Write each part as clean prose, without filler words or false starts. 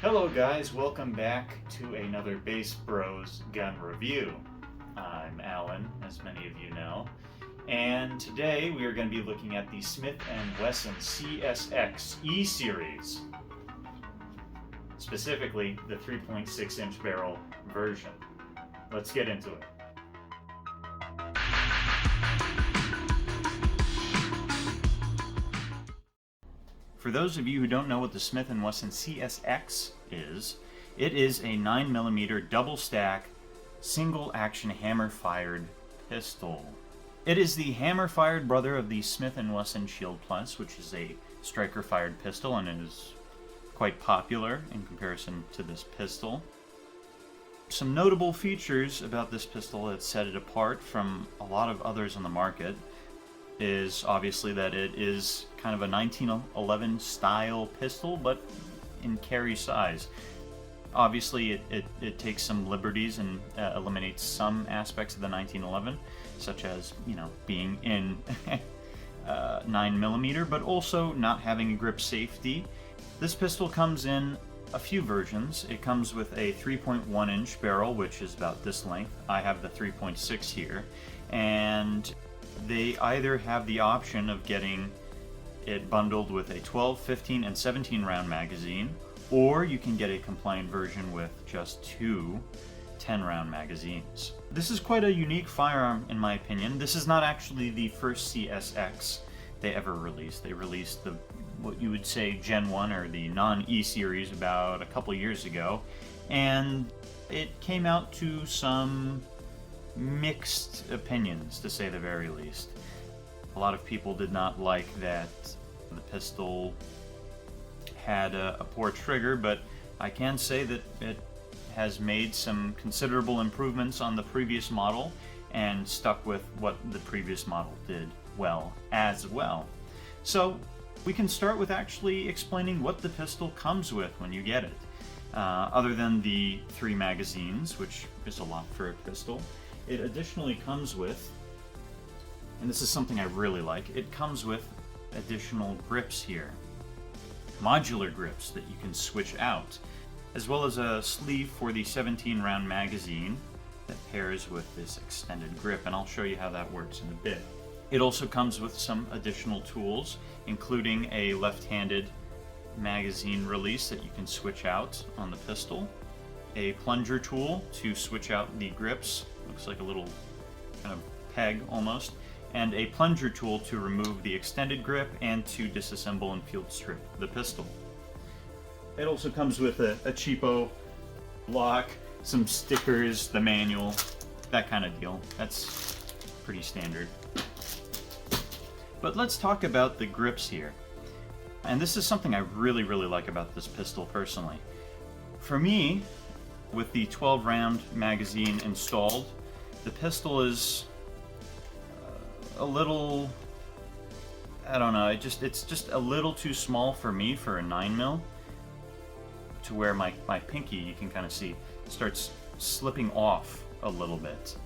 Hello guys, welcome back to another Bass Bros gun review. I'm Allan, as many of you know, and today we are going to be looking at the Smith and Wesson CSX E-Series, specifically the 3.6 inch barrel version. Let's get into it. For those of you who don't know what the Smith and Wesson CSX is, it is a 9mm double stack, single action hammer fired pistol. It is the hammer fired brother of the Smith and Wesson Shield Plus, which is a striker fired pistol, and it is quite popular in comparison to this pistol. Some notable features about this pistol that set it apart from a lot of others on the market is obviously that it is kind of a 1911 style pistol, but in carry size. Obviously it takes some liberties and eliminates some aspects of the 1911, such as, you know, being in 9mm, but also not having a grip safety. This pistol comes in a few versions. It comes with a 3.1 inch barrel, which is about this length. I have the 3.6 here, and they either have the option of getting it bundled with a 12, 15, and 17 round magazine, or you can get a compliant version with just two 10 round magazines. This is quite a unique firearm in my opinion. This is not actually the first CSX they ever released. They released the what you would say Gen 1 or the non-E-Series about a couple years ago, and it came out to some mixed opinions, to say the very least. A lot of people did not like that the pistol had a poor trigger, but I can say that it has made some considerable improvements on the previous model and stuck with what the previous model did well as well. So we can start with actually explaining what the pistol comes with when you get it. Other than the 3 magazines, which is a lot for a pistol, it additionally comes with, and this is something I really like, it comes with additional grips here. Modular grips that you can switch out, as well as a sleeve for the 17 round magazine that pairs with this extended grip, and I'll show you how that works in a bit. It also comes with some additional tools, including a left-handed magazine release that you can switch out on the pistol, a plunger tool to switch out the grips, looks like a little kind of peg almost, and a plunger tool to remove the extended grip and to disassemble and field strip the pistol. It also comes with a cheapo lock, some stickers, the manual, that kind of deal. That's pretty standard. But let's talk about the grips here. And this is something I really like about this pistol personally. For me, with the 12 round magazine installed, the pistol is a little, I don't know, it's just a little too small for me for a 9mm, to where my pinky, you can kind of see, starts slipping off a little bit.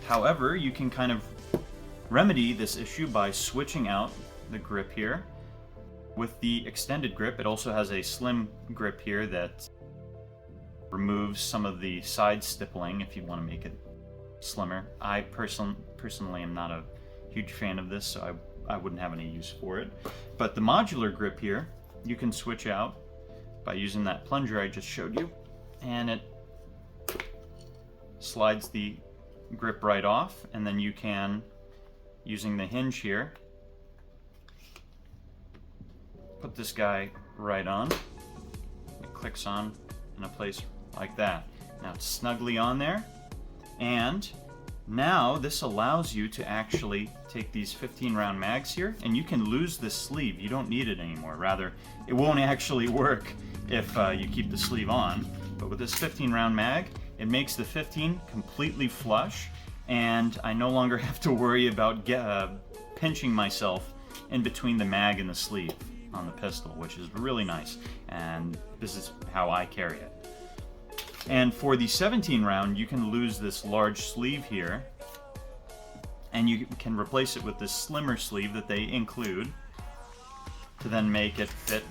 However, you can kind of remedy this issue by switching out the grip here with the extended grip. It also has a slim grip here that removes some of the side stippling if you want to make it slimmer. I personally am not a huge fan of this, so I wouldn't have any use for it. But the modular grip here, you can switch out by using that plunger I just showed you, and it slides the grip right off, and then you can, using the hinge here, put this guy right on. It clicks on in a place like that. Now it's snugly on there, and now this allows you to actually take these 15 round mags here, and you can lose this sleeve. You don't need it anymore. Rather, it won't actually work if you keep the sleeve on. But with this 15 round mag, it makes the 15 completely flush, and I no longer have to worry about pinching myself in between the mag and the sleeve on the pistol, which is really nice, and this is how I carry it. And for the 17 round, you can lose this large sleeve here, and you can replace it with this slimmer sleeve that they include to then make it fit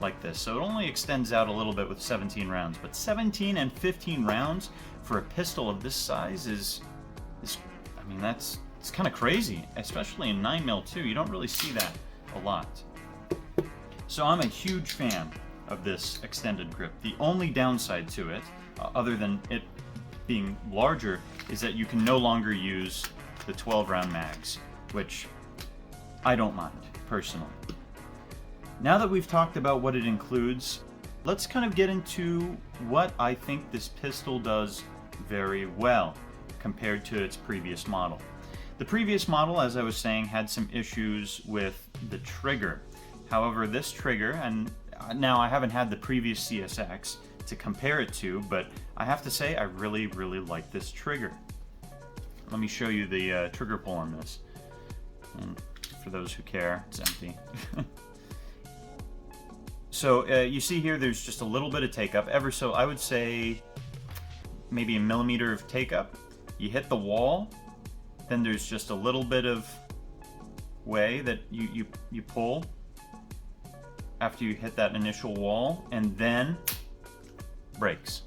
like this. So it only extends out a little bit with 17 rounds, but 17 and 15 rounds for a pistol of this size is I mean, it's kind of crazy, especially in 9mm too. You don't really see that a lot. So I'm a huge fan of this extended grip. The only downside to it, other than it being larger, is that you can no longer use the 12-round mags, which I don't mind, personally. Now that we've talked about what it includes, let's kind of get into what I think this pistol does very well compared to its previous model. The previous model, as I was saying, had some issues with the trigger. However, this trigger, and now I haven't had the previous CSX to compare it to, but I have to say I really, really like this trigger. Let me show you the trigger pull on this. And for those who care, it's empty. So you see here there's just a little bit of take-up, ever so, I would say maybe a millimeter of take-up. You hit the wall, then there's just a little bit of way that you pull after you hit that initial wall, and then breaks.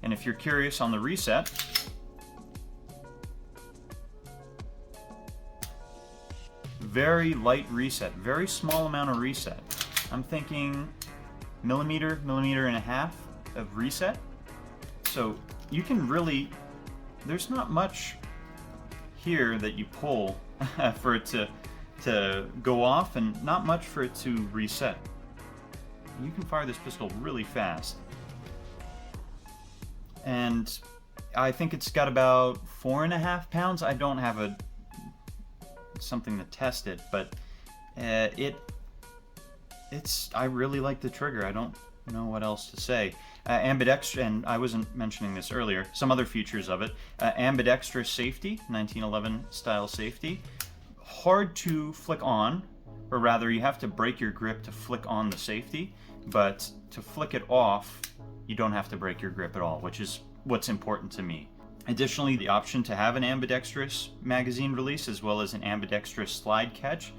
And if you're curious on the reset, very light reset, very small amount of reset. I'm thinking millimeter and a half of reset. So you can really, there's not much here that you pull for it to go off, and not much for it to reset. You can fire this pistol really fast. And I think it's got about 4.5 pounds. I don't have something to test it, but I really like the trigger. I don't know what else to say. Ambidextrous, and I wasn't mentioning this earlier, some other features of it. Ambidextrous safety, 1911 style safety. Hard to flick on, or rather you have to break your grip to flick on the safety, but to flick it off, you don't have to break your grip at all, which is what's important to me. Additionally, the option to have an ambidextrous magazine release as well as an ambidextrous slide catch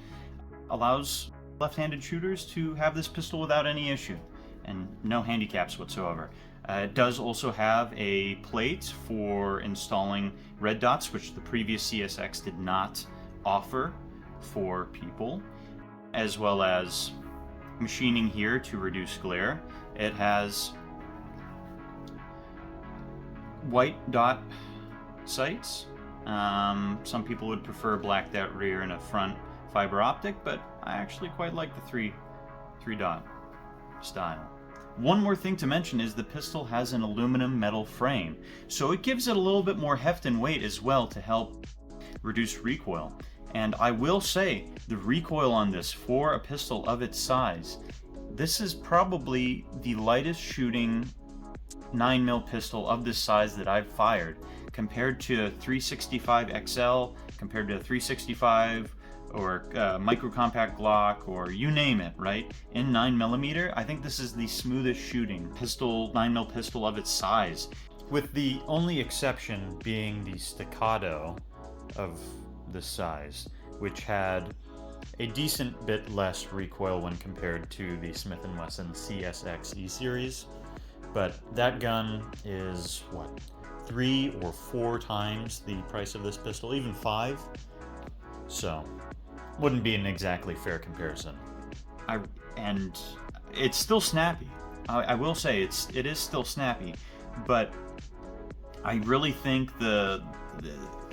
allows left-handed shooters to have this pistol without any issue and no handicaps whatsoever. It does also have a plate for installing red dots, which the previous CSX did not offer for people, as well as machining here to reduce glare. It has white dot sights. Some people would prefer black dot rear and a front fiber optic, but I actually quite like the three dot style. One more thing to mention is the pistol has an aluminum metal frame, so it gives it a little bit more heft and weight as well to help reduce recoil. And I will say, the recoil on this for a pistol of its size, this is probably the lightest shooting 9mm pistol of this size that I've fired, compared to a 365 XL, compared to a 365 or micro compact Glock, or you name it, right? In 9mm, I think this is the smoothest shooting pistol, 9mm pistol of its size, with the only exception being the staccato of this size, which had a decent bit less recoil when compared to the Smith and Wesson CSX E-Series. But that gun is, what, 3 or 4 times the price of this pistol, even 5. So, wouldn't be an exactly fair comparison. And it's still snappy. I will say it is still snappy, but I really think the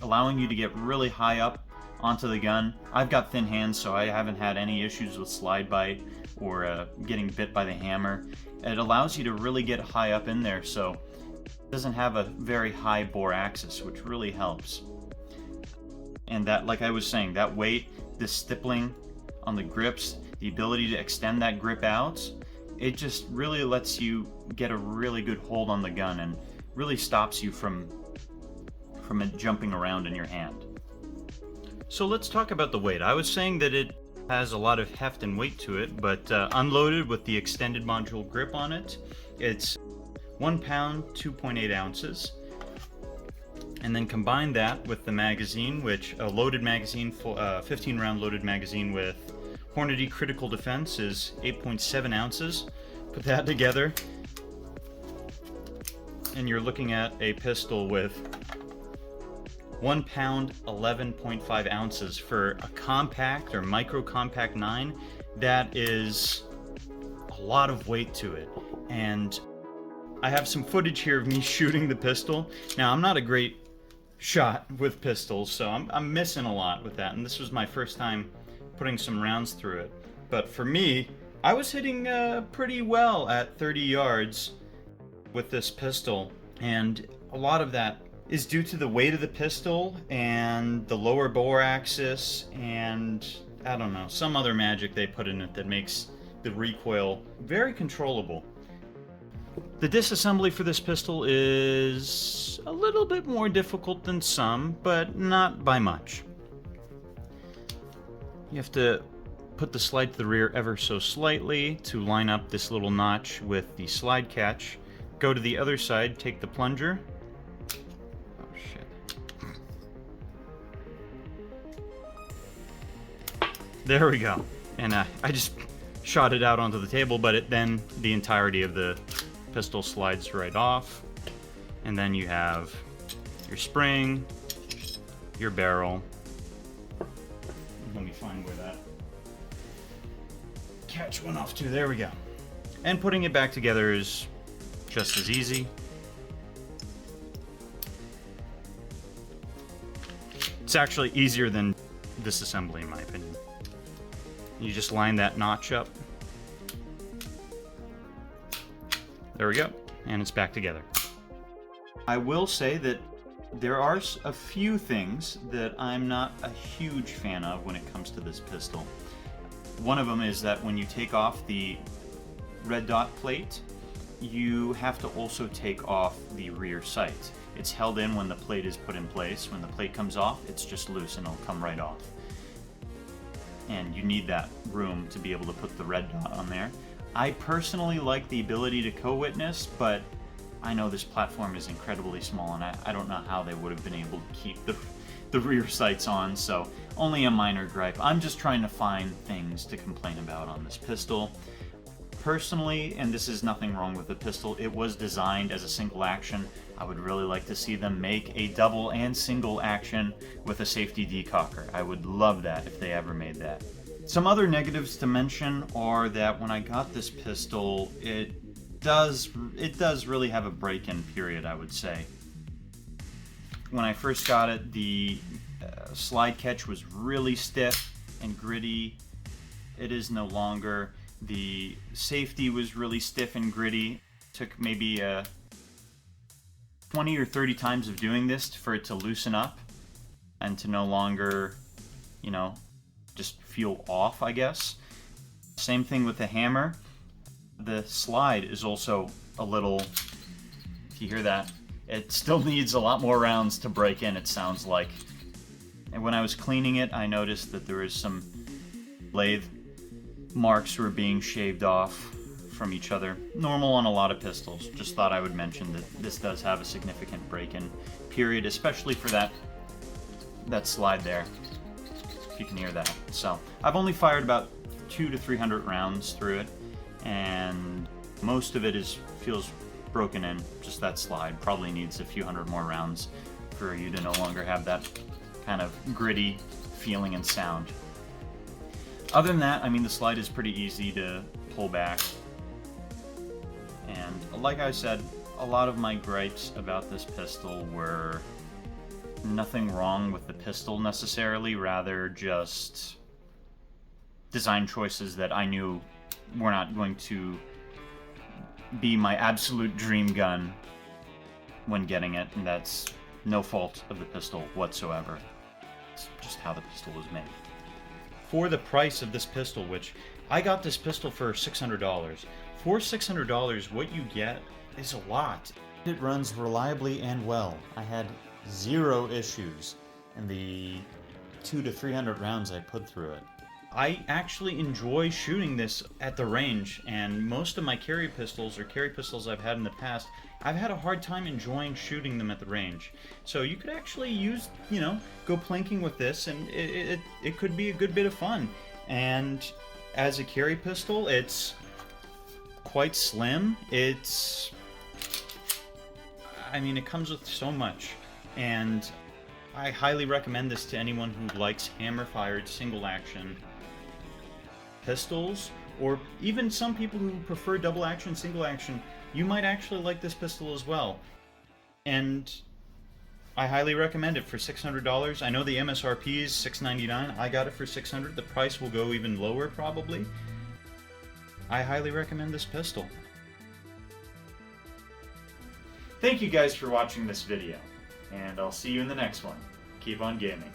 allowing you to get really high up onto the gun. I've got thin hands, so I haven't had any issues with slide bite or getting bit by the hammer. It allows you to really get high up in there, so it doesn't have a very high bore axis, which really helps. And that, like I was saying, that weight, the stippling on the grips, the ability to extend that grip out, it just really lets you get a really good hold on the gun and really stops you from it jumping around in your hand. So let's talk about the weight. I was saying that it has a lot of heft and weight to it, but unloaded with the extended module grip on it, it's 1 pound, 2.8 ounces. And then combine that with the magazine, which a loaded magazine, 15 round loaded magazine with Hornady critical defense is 8.7 ounces. Put that together, and you're looking at a pistol with 1 pound, 11.5 ounces for a compact or micro compact 9. That is a lot of weight to it. And I have some footage here of me shooting the pistol. Now, I'm not a great shot with pistols, so I'm missing a lot with that. And this was my first time putting some rounds through it. But for me, I was hitting pretty well at 30 yards with this pistol. And a lot of that is due to the weight of the pistol and the lower bore axis and, I don't know, some other magic they put in it that makes the recoil very controllable. The disassembly for this pistol is a little bit more difficult than some, but not by much. You have to put the slide to the rear ever so slightly to line up this little notch with the slide catch. Go to the other side, take the plunger. Oh shit. There we go. And I just shot it out onto the table, but then the entirety of the pistol slides right off. And then you have your spring, your barrel. Let me find where that catch went off to. There we go. And putting it back together is just as easy. It's actually easier than disassembly, in my opinion. You just line that notch up. There we go. And it's back together. I will say that there are a few things that I'm not a huge fan of when it comes to this pistol. One of them is that when you take off the red dot plate, you have to also take off the rear sight. It's held in when the plate is put in place. When the plate comes off, it's just loose and it'll come right off. And you need that room to be able to put the red dot on there. I personally like the ability to co-witness, but I know this platform is incredibly small and I don't know how they would have been able to keep the rear sights on, so only a minor gripe. I'm just trying to find things to complain about on this pistol. Personally, and this is nothing wrong with the pistol, it was designed as a single action. I would really like to see them make a double and single action with a safety decocker. I would love that if they ever made that. Some other negatives to mention are that when I got this pistol, it does really have a break-in period, I would say. When I first got it, the slide catch was really stiff and gritty. It is no longer. The safety was really stiff and gritty. Took maybe 20 or 30 times of doing this for it to loosen up and to no longer, you know, just feel off, I guess. Same thing with the hammer. The slide is also a little, if you hear that, it still needs a lot more rounds to break in, it sounds like. And when I was cleaning it, I noticed that there was some lathe marks were being shaved off from each other. Normal on a lot of pistols. Just thought I would mention that this does have a significant break-in period, especially for that slide there, if you can hear that. So I've only fired about 200 to 300 rounds through it, and most of it feels broken in. Just that slide probably needs a few hundred more rounds for you to no longer have that kind of gritty feeling and sound. Other than that, I mean, the slide is pretty easy to pull back. And like I said, a lot of my gripes about this pistol were nothing wrong with the pistol necessarily, rather just design choices that I knew were not going to be my absolute dream gun when getting it, and that's no fault of the pistol whatsoever. It's just how the pistol was made. For the price of this pistol, which I got this pistol for $600. For $600, what you get is a lot. It runs reliably and well. I had zero issues in the 200 to 300 rounds I put through it. I actually enjoy shooting this at the range, and most of my carry pistols or carry pistols I've had in the past, I've had a hard time enjoying shooting them at the range. So you could actually use, go plinking with this, and it could be a good bit of fun. and as a carry pistol, it's quite slim. I mean, it comes with so much, and I highly recommend this to anyone who likes hammer-fired single-action pistols, or even some people who prefer double-action, single-action. You might actually like this pistol as well, and I highly recommend it for $600. I know the MSRP is $699. I got it for $600. The price will go even lower probably. I highly recommend this pistol. Thank you guys for watching this video, and I'll see you in the next one. Keep on gaming.